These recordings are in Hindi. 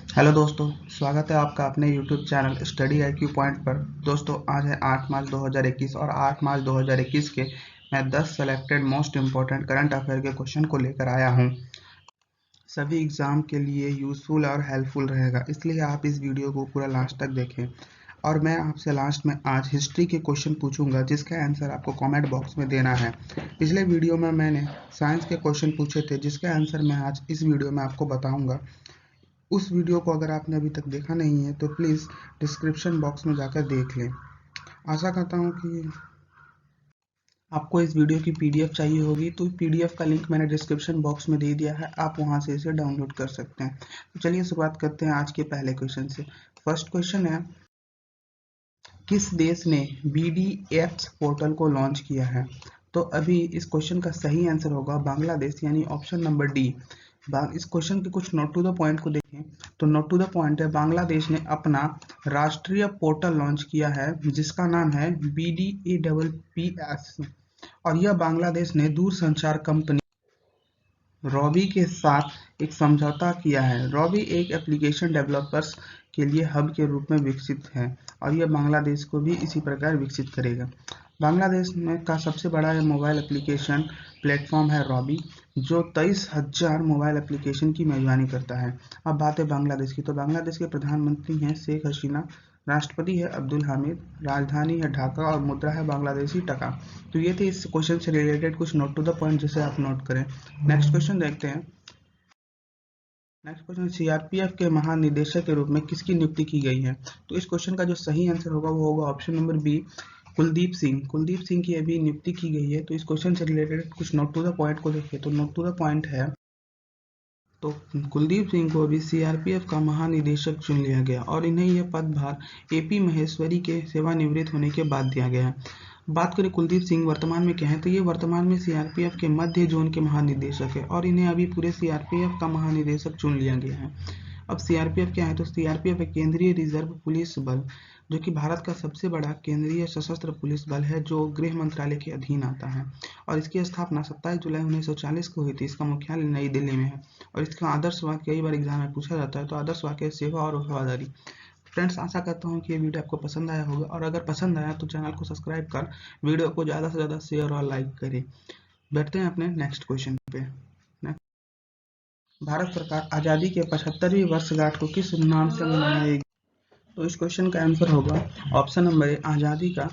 हेलो दोस्तों, स्वागत है आपका अपने YouTube channel study IQ point पर। दोस्तों, आज है 8 मार्च 2021 और 8 मार्च 2021 के मैं 10 selected most important current affair के क्वेश्चन को लेकर आया हूं। सभी एग्जाम के लिए यूजफुल और हेल्पफुल रहेगा, इसलिए आप इस वीडियो को पूरा लास्ट तक देखें। और मैं आपसे लास्ट में आज हिस्ट्री के क्वेश्चन पूछूंगा, जिसका आंसर आपको कमेंट बॉक्स में देना है। पिछले वीडियो में मैंने साइंस के क्वेश्चन पूछे थे, जिसका आंसर मैं आज इस वीडियो में आपको बताऊंगा। उस वीडियो को अगर आपने अभी तक देखा नहीं है तो प्लीज़ डिस्क्रिप्शन बॉक्स में जाकर देख लें। आशा करता हूँ कि आपको इस वीडियो की पीडीएफ चाहिए होगी, तो पीडीएफ का लिंक मैंने डिस्क्रिप्शन बॉक्स में दे दिया है, आप वहां से इसे डाउनलोड कर सकते हैं। तो चलिए शुरुआत करते हैं आज के पहले क्वेश्चन से। फर्स्ट क्वेश्चन है, किस देश ने BDX पोर्टल को लॉन्च किया है? तो अभी इस क्वेश्चन का सही आंसर होगा बांग्लादेश, यानी ऑप्शन नंबर डी। इस क्वेश्चन के कुछ नोट टू द पॉइंट को देखें तो नोट टू द पॉइंट है, बांग्लादेश ने अपना राष्ट्रीय पोर्टल लॉन्च किया है, जिसका नाम है BDAPPS। और यह बांग्लादेश ने दूरसंचार कंपनी रॉबी के साथ एक समझौता किया है। रॉबी एक एप्लीकेशन डेवलपर्स के लिए हब के रूप में विकसित है और यह बांग्लादेश को भी इसी प्रकार विकसित करेगा। बांग्लादेश में का सबसे बड़ा मोबाइल एप्लीकेशन प्लेटफॉर्म है रॉबी, जो 23,000 मोबाइल एप्लीकेशन की मेजबानी करता है। अब बात है बांग्लादेश की, तो बांग्लादेश के प्रधानमंत्री हैं शेख हसीना, राष्ट्रपति है अब्दुल हामिद, राजधानी है ढाका और मुद्रा है बांग्लादेशी टका। तो ये थे इस क्वेश्चन से रिलेटेड कुछ नोट टू द पॉइंट, जिसे आप नोट करें। नेक्स्ट क्वेश्चन देखते हैं। नेक्स्ट क्वेश्चन, सीआरपीएफ के महानिदेशक के रूप में किसकी नियुक्ति की गई है? तो इस क्वेश्चन का जो सही आंसर होगा वो होगा option number B, Kuldeep Singh. Kuldeep Singh की अभी नियुक्ति की गई है। तो इस क्वेश्चन से रिलेटेड कुछ नोट टू द पॉइंट को देखिए, तो नोट टू द पॉइंट है, तो कुलदीप सिंह को अभी सीआरपीएफ का महानिदेशक चुन लिया गया और इन्हें यह पदभार एपी महेश्वरी के सेवानिवृत्त होने के बाद दिया गया है। बात करें कुलदीप सिंह वर्तमान में क्या है, तो ये वर्तमान में सीआरपीएफ के मध्य जोन के महानिदेशक है और इन्हें अभी पूरे सीआरपीएफ का महानिदेशक चुन लिया गया है। अब सीआरपीएफ क्या है, तो सीआरपीएफ एक केंद्रीय रिजर्व पुलिस बल, जो कि भारत का सबसे बड़ा केंद्रीय सशस्त्र पुलिस बल है, जो गृह मंत्रालय के अधीन आता है। और इसकी स्थापना 27 जुलाई 1940 को हुई थी। इसका मुख्यालय नई दिल्ली में है और इसका आदर्श वाक्य कई बार एग्जाम में पूछा जाता है, तो आदर्श वाक्य सेवा और वफादारी। फ्रेंड्स, आशा करता हूँ कि ये वीडियो आपको पसंद आया होगा और अगर पसंद आया तो चैनल को सब्सक्राइब कर वीडियो को ज़्यादा से ज़्यादा शेयर और लाइक करें। बैठते हैं अपने नेक्स्ट क्वेश्चन पे। भारत सरकार आज़ादी के 75वीं वर्षगांठ को किस नाम से मनाएगी? तो इस क्वेश्चन का आंसर होगा ऑप्शन नंबर ए, आज़ादी का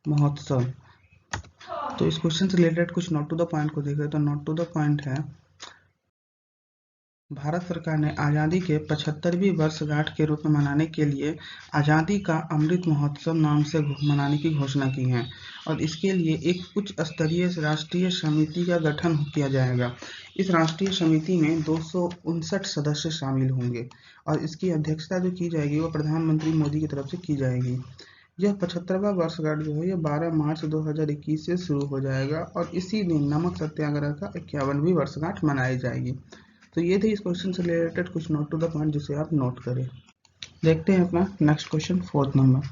महोत्सव। तो इस क्वेश्चन से रिलेटेड कुछ नोट टू द पॉइंट को देखें, तो नोट टू द पॉइंट है, भारत सरकार ने आज़ादी के 75वीं वर्षगांठ के रूप में मनाने के लिए आज़ादी का अमृत महोत्सव नाम से मनाने की घोषणा की है और इसके लिए एक उच्च स्तरीय राष्ट्रीय समिति का गठन किया जाएगा। इस राष्ट्रीय समिति में 259 सदस्य शामिल होंगे और इसकी अध्यक्षता जो की जाएगी वो प्रधानमंत्री मोदी की तरफ से की जाएगी। यह 75वां वर्षगांठ जो है, यह 12 मार्च 2021 से शुरू हो जाएगा और इसी दिन नमक सत्याग्रह का 51वीं वर्षगांठ मनाई जाएगी। तो ये थे इस क्वेश्चन से रिलेटेड कुछ नोट टू द पॉइंट, जिसे आप नोट करें। देखते हैं अपना next question, fourth number.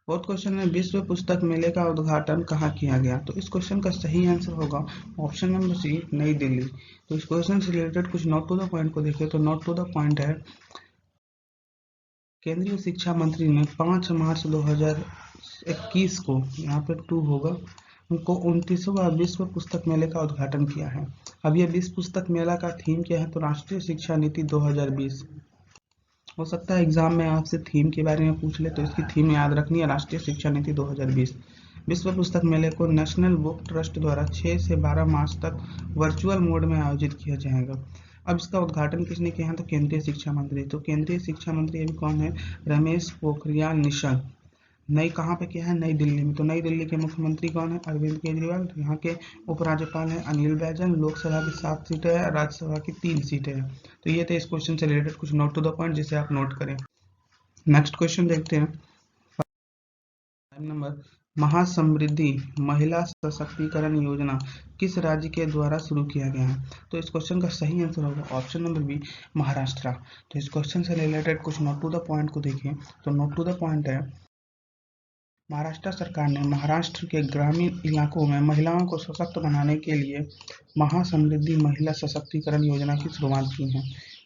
Fourth question में विश्व पुस्तक मेले का उद्घाटन कहाँ किया गया? तो इस क्वेश्चन का सही आंसर होगा ऑप्शन नंबर सी, नई दिल्ली। तो इस क्वेश्चन से रिलेटेड कुछ नोट टू द पॉइंट को देखें, तो नोट टू द पॉइंट है, केंद्रीय शिक्षा मंत्री ने 5 मार्च 2021 को, यहाँ पे 2 होगा, उनको 29वां विश्व पुस्तक मेले का उद्घाटन किया है। अब यह विश्व पुस्तक मेला का थीम क्या है, तो राष्ट्रीय शिक्षा नीति 2020। हो सकता है एग्जाम में आपसे थीम के बारे में पूछ ले, तो इसकी थीम याद रखनी है, राष्ट्रीय शिक्षा नीति 2020। विश्व पुस्तक मेले को नेशनल बुक ट्रस्ट द्वारा 6 से 12 मार्च तक वर्चुअल मोड में आयोजित किया जाएगा। अब इसका उद्घाटन किसने किया है, तो केंद्रीय शिक्षा मंत्री। तो केंद्रीय शिक्षा मंत्री अभी कौन है, रमेश पोखरियाल निशंक। नई कहाँ पे किया है, नई दिल्ली में। तो नई दिल्ली के मुख्यमंत्री कौन है, अरविंद केजरीवाल। यहाँ के उपराज्यपाल हैं अनिल बैजल। लोकसभा की 7 सीटें हैं, राज्यसभा की 3 सीटें हैं। तो ये थे इस क्वेश्चन से रिलेटेड कुछ नोट टू द पॉइंट, जिसे आप नोट करें। नेक्स्ट क्वेश्चन देखते हैं। 5 नंबर, महासमृद्धि महिला सशक्तिकरण योजना किस राज्य के द्वारा शुरू किया गया है? तो इस क्वेश्चन का सही आंसर होगा ऑप्शन नंबर बी, महाराष्ट्र। तो इस क्वेश्चन से रिलेटेड कुछ नोट टू द पॉइंट को देखें, तो नोट टू द पॉइंट है, महाराष्ट्र सरकार ने महाराष्ट्र के ग्रामीण इलाकों में महिलाओं को सशक्त बनाने के लिए महासमृद्धि महिला सशक्तिकरण योजना की शुरुआत की है।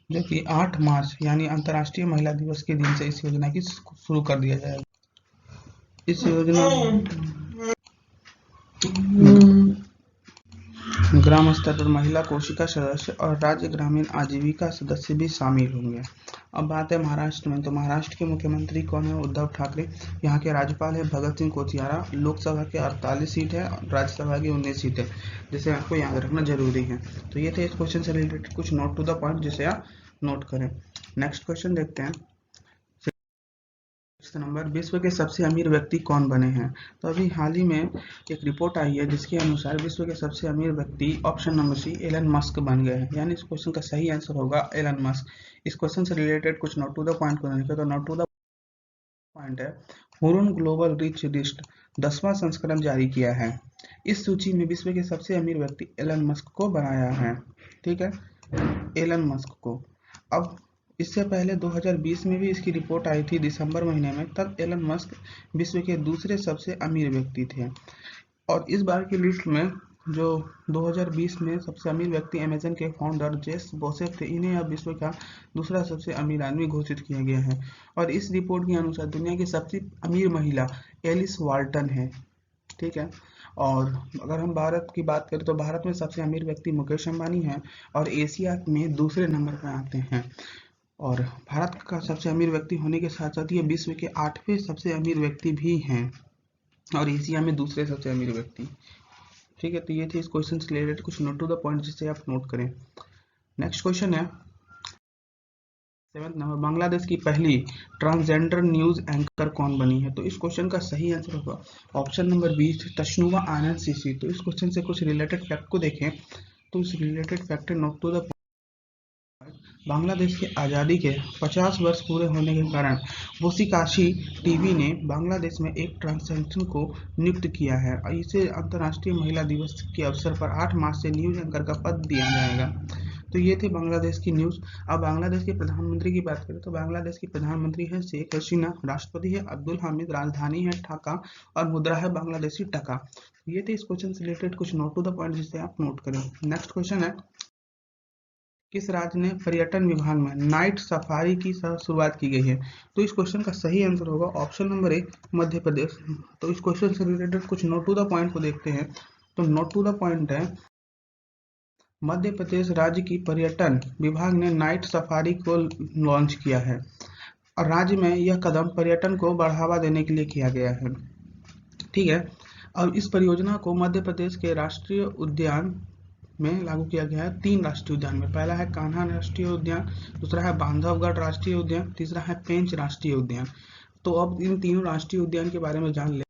जो कि 8 मार्च यानी अंतर्राष्ट्रीय महिला दिवस के दिन से इस योजना की शुरू कर दिया जाएगा। इस योजना ग्राम स्तर पर महिला कोशिका सदस्य और राज्य ग्रामीण आजीविका सदस्य भी शामिल होंगे। अब बात है महाराष्ट्र में, तो महाराष्ट्र के मुख्यमंत्री कौन है? उद्धव ठाकरे। यहाँ के राज्यपाल है भगत सिंह कोश्यारी। लोकसभा के 48 सीट है और राज्यसभा की 19 सीट है, जिसे आपको याद रखना जरूरी है। तो ये थे इस क्वेश्चन से रिलेटेड कुछ नोट टू द पॉइंट, जिसे आप नोट करें। नेक्स्ट क्वेश्चन देखते हैं। नंबर, विश्व के सबसे अमीर व्यक्ति कौन बने हैं? तो अभी हाल ही में एक रिपोर्ट आई है जिसके अनुसार विश्व के सबसे अमीर व्यक्ति option number C Elon Musk बन गए हैं। यानी इस क्वेश्चन का सही आंसर होगा एलन मस्क। इस क्वेश्चन से रिलेटेड कुछ नोट टू द पॉइंट को देखिए। तो नोट टू द पॉइंट है, हुरून ग्लोबल रिच लिस्ट 10वां संस्करण जारी किया है। इस सूची में विश्व के सबसे अमीर व्यक्ति एलन मस्क को बनाया है। ठीक है, एलन मस्क को। अब इससे पहले 2020 में भी इसकी रिपोर्ट आई थी दिसंबर महीने में, तब एलन मस्क विश्व के दूसरे सबसे अमीर व्यक्ति थे। और इस बार की लिस्ट में जो 2020 में सबसे अमीर व्यक्ति अमेजन के फाउंडर जेफ बेजोस थे, इन्हें अब विश्व का दूसरा सबसे अमीर आदमी घोषित किया गया है। और इस रिपोर्ट के अनुसार दुनिया की सबसे अमीर महिला एलिस वाल्टन है। ठीक है, और अगर हम भारत की बात करें तो भारत में सबसे अमीर व्यक्ति मुकेश अंबानी हैं और एशिया में दूसरे नंबर पर आते हैं। और भारत का सबसे अमीर व्यक्ति होने के साथ साथ ये विश्व के 8वें सबसे अमीर व्यक्ति भी हैं और एशिया में दूसरे सबसे अमीर व्यक्ति। ठीक है, तो ये थे इस क्वेश्चन से रिलेटेड कुछ नोट टू द पॉइंट, जिसे आप नोट करें। नेक्स्ट क्वेश्चन है 7th नंबर, बांग्लादेश की पहली ट्रांसजेंडर न्यूज एंकर कौन बनी है? तो इस क्वेश्चन का सही आंसर होगा ऑप्शन नंबर बी तशनुवा आनंद सीसी। तो इस क्वेश्चन से कुछ रिलेटेड फैक्ट को देखें, तो इस related fact note to the Bangladesh की आज़ादी के 50 वर्ष पूरे होने के कारण बोसिकाशी टीवी ने बांग्लादेश में एक ट्रांसजेंडर को नियुक्त किया है और इसे अंतर्राष्ट्रीय महिला दिवस के अवसर पर 8 मार्च से न्यूज एंकर का पद दिया जाएगा। तो ये थे बांग्लादेश की न्यूज। अब बांग्लादेश के प्रधानमंत्री की बात करें तो बांग्लादेश की प्रधानमंत्री है शेख हसीना, राष्ट्रपति है अब्दुल हामिद, राजधानी है ढाका और मुद्रा है बांग्लादेशी टका। ये थे इस क्वेश्चन से रिलेटेड कुछ नोट टू द पॉइंट, जिसे आप नोट करें। नेक्स्ट क्वेश्चन है, किस राज्य ने पर्यटन विभाग में नाइट सफारी की शुरुआत की गई है? तो इस क्वेश्चन का सही आंसर होगा option number A Madhya Pradesh. तो इस क्वेश्चन से रिलेटेड कुछ नोट टू द पॉइंट को देखते हैं। तो नोट टू द पॉइंट है, मध्य प्रदेश राज्य की पर्यटन विभाग ने नाइट सफारी को लॉन्च किया है और राज्य में यह कदम पर्यटन को बढ़ावा देने के लिए किया गया है। ठीक है, अब इस परियोजना को मध्य प्रदेश के राष्ट्रीय उद्यान में लागू किया गया है। 3 राष्ट्रीय उद्यान में, पहला है कान्हा राष्ट्रीय उद्यान, दूसरा है बांधवगढ़ राष्ट्रीय उद्यान, तीसरा है पेंच राष्ट्रीय उद्यान। तो अब इन तीनों राष्ट्रीय उद्यान के बारे में जान ले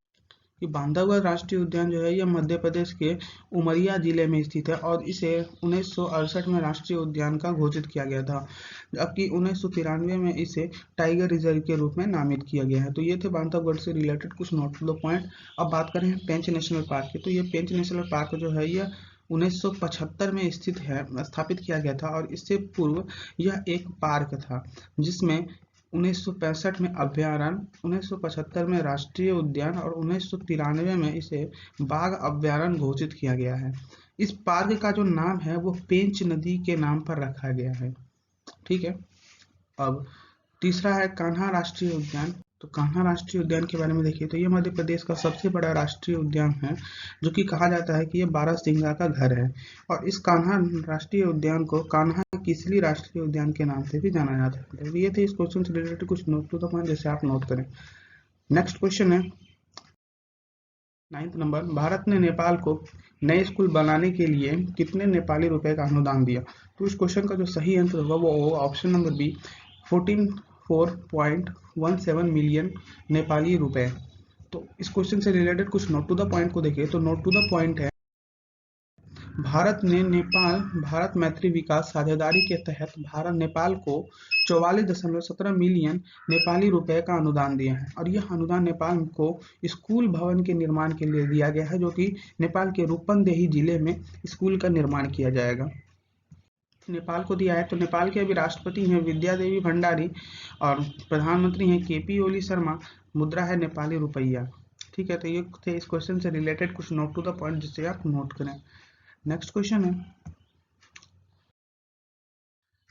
कि बांधवगढ़ राष्ट्रीय उद्यान जो है यह मध्य प्रदेश के उमरिया जिले में स्थित है और इसे 1968 में राष्ट्रीय उद्यान का घोषित किया गया था, जबकि 1993 में इसे टाइगर रिजर्व के रूप में नामित किया गया है। तो ये थे बांधवगढ़ से रिलेटेड कुछ नोट टू द पॉइंट। अब बात करें पेंच नेशनल पार्क की, तो ये पेंच नेशनल पार्क जो है यह 1975 में स्थित है, स्थापित किया गया था और इससे पूर्व यह एक पार्क था जिसमें 1965 में अभ्यारण्य, 1975 में राष्ट्रीय उद्यान और 1993 में इसे बाघ अभ्यारण्य घोषित किया गया है। इस पार्क का जो नाम है वो पेंच नदी के नाम पर रखा गया है। ठीक है, अब तीसरा है कान्हा राष्ट्रीय उद्यान। तो कान्हा राष्ट्रीय उद्यान के बारे में देखिए तो ये मध्य प्रदेश का सबसे बड़ा राष्ट्रीय उद्यान है, जो कि कहा जाता है कि ये बारहसिंगा का घर है। और इस कान्हा राष्ट्रीय उद्यान को कान्हा किसली राष्ट्रीय उद्यान के नाम से भी जाना जाता है। तो ये थे इस क्वेश्चन से रिलेटेड कुछ नोट टू द पॉइंट, जैसे आप नोट करें। नेक्स्ट क्वेश्चन है 9th नंबर, भारत ने नेपाल को नए स्कूल बनाने के लिए कितने नेपाली रुपए का अनुदान दिया? तो इस क्वेश्चन का जो सही आंसर होगा वो होगा option number B 14.17 million Nepali रुपए। तो इस क्वेश्चन से रिलेटेड कुछ नोट टू द पॉइंट को देखिए। तो नोट टू द पॉइंट है, भारत ने नेपाल भारत मैत्री विकास साझेदारी के तहत भारत नेपाल को 44.17 मिलियन नेपाली रुपए का अनुदान दिया है और यह अनुदान नेपाल को स्कूल भवन के निर्माण के लिए दिया गया है, जो कि नेपाल के रूपन्देही जिले में स्कूल का निर्माण किया जाएगा। नेपाल को दिया है। तो नेपाल के अभी राष्ट्रपति हैं विद्या देवी भंडारी और प्रधानमंत्री हैं केपी ओली शर्मा, मुद्रा है नेपाली रुपया। ठीक है, तो ये थे इस क्वेश्चन से रिलेटेड कुछ नोट टू द पॉइंट, जिससे आप नोट करें। नेक्स्ट क्वेश्चन है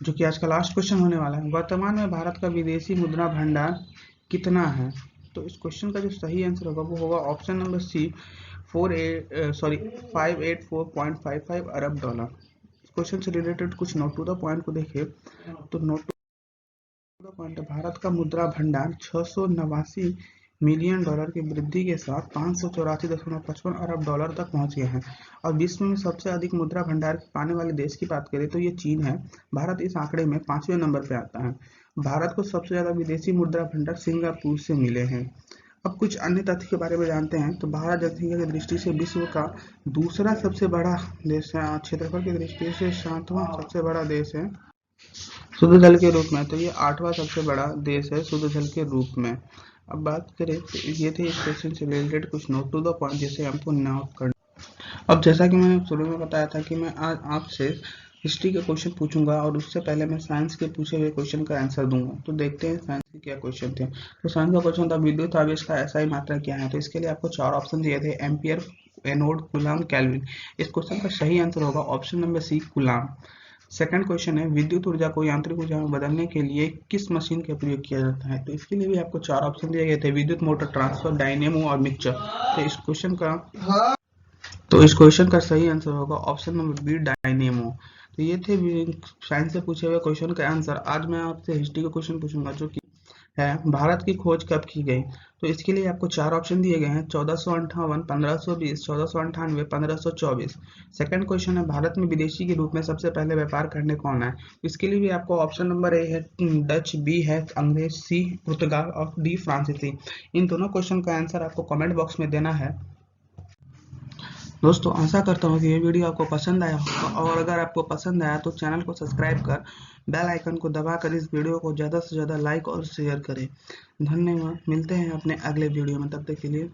जो कि आज का लास्ट क्वेश्चन होने वाला है। वर्तमान में भारत का विदेशी मुद्रा भंडार कितना है? तो इस क्वेश्चन का जो सही आंसर होगा वो होगा ऑप्शन नंबर सी, 584.55 अरब डॉलर। इस क्वेश्चन से रिलेटेड कुछ नोट टू द पॉइंट को देखें तो note to the point, Bharat का मुद्रा भंडार 689 मिलियन डॉलर की वृद्धि के साथ 584.55 अरब डॉलर तक पहुंच गए हैं। और विश्व में सबसे अधिक मुद्रा भंडार पाने वाले देश की बात करें तो ये चीन है। भारत इस आंकड़े में 5वें नंबर पे आता है। भारत को सबसे ज्यादा विदेशी मुद्रा भंडार सिंगापुर से मिले हैं। अब कुछ अन्य तथ्य के बारे में जानते हैं। तो भारत जनसंख्या की दृष्टि से विश्व का दूसरा सबसे बड़ा देश है, क्षेत्रफल की दृष्टि से 7वां सबसे बड़ा देश है शुद्ध जल के रूप में। तो ये 8वां सबसे बड़ा देश है शुद्ध जल के रूप में। अब बात करें तो ये थे इस क्वेश्चन से रिलेटेड कुछ नोट टू द पॉइंट जिसे हमको नोट करना। अब जैसा कि मैंने शुरू में बताया था कि मैं आज आपसे हिस्ट्री के क्वेश्चन पूछूंगा और उससे पहले मैं साइंस के पूछे हुए क्वेश्चन का आंसर दूंगा। तो देखते हैं साइंस के क्या क्वेश्चन थे। तो साइंस का क्वेश्चन था विद्युत आवेश का एसआई मात्रा क्या है? तो इसके लिए आपको 4 ऑप्शन दिए थे, एम्पियर, एनोड, कूलम, केल्विन। इस क्वेश्चन का सही आंसर होगा option number C, coulomb. Second question है विद्युत ऊर्जा को यांत्रिक ऊर्जा में बदलने के लिए किस मशीन का प्रयोग किया जाता है? तो इसके लिए भी आपको 4 ऑप्शन दिए गए थे, विद्युत मोटर, ट्रांसफर, डायनेमो और मिक्सचर। तो इस क्वेश्चन का सही आंसर होगा ऑप्शन नंबर बी, डायनेमो। तो ये थे साइंस से पूछे हुए क्वेश्चन का आंसर। आज मैं आपसे हिस्ट्री का क्वेश्चन पूछूंगा जो कि है भारत की खोज कब की गई? तो इसके लिए आपको 4 ऑप्शन दिए गए हैं, 1458, 1520, 1498, 1524। सेकंड क्वेश्चन है भारत में विदेशी के रूप में सबसे पहले व्यापार करने कौन है? इसके लिए भी आपको ऑप्शन नंबर ए है डच, बी है अंग्रेज, सी पुर्तगाल और डी फ्रांसीसी। इन दोनों क्वेश्चन का आंसर आपको कमेंट बॉक्स में देना है। दोस्तों आशा करता हूँ कि ये वीडियो आपको पसंद आया होगा, और अगर आपको पसंद आया तो चैनल को सब्सक्राइब कर बेल आइकन को दबाकर इस वीडियो को ज़्यादा से ज़्यादा लाइक और शेयर करें। धन्यवाद। मिलते हैं अपने अगले वीडियो में, तब तक के लिए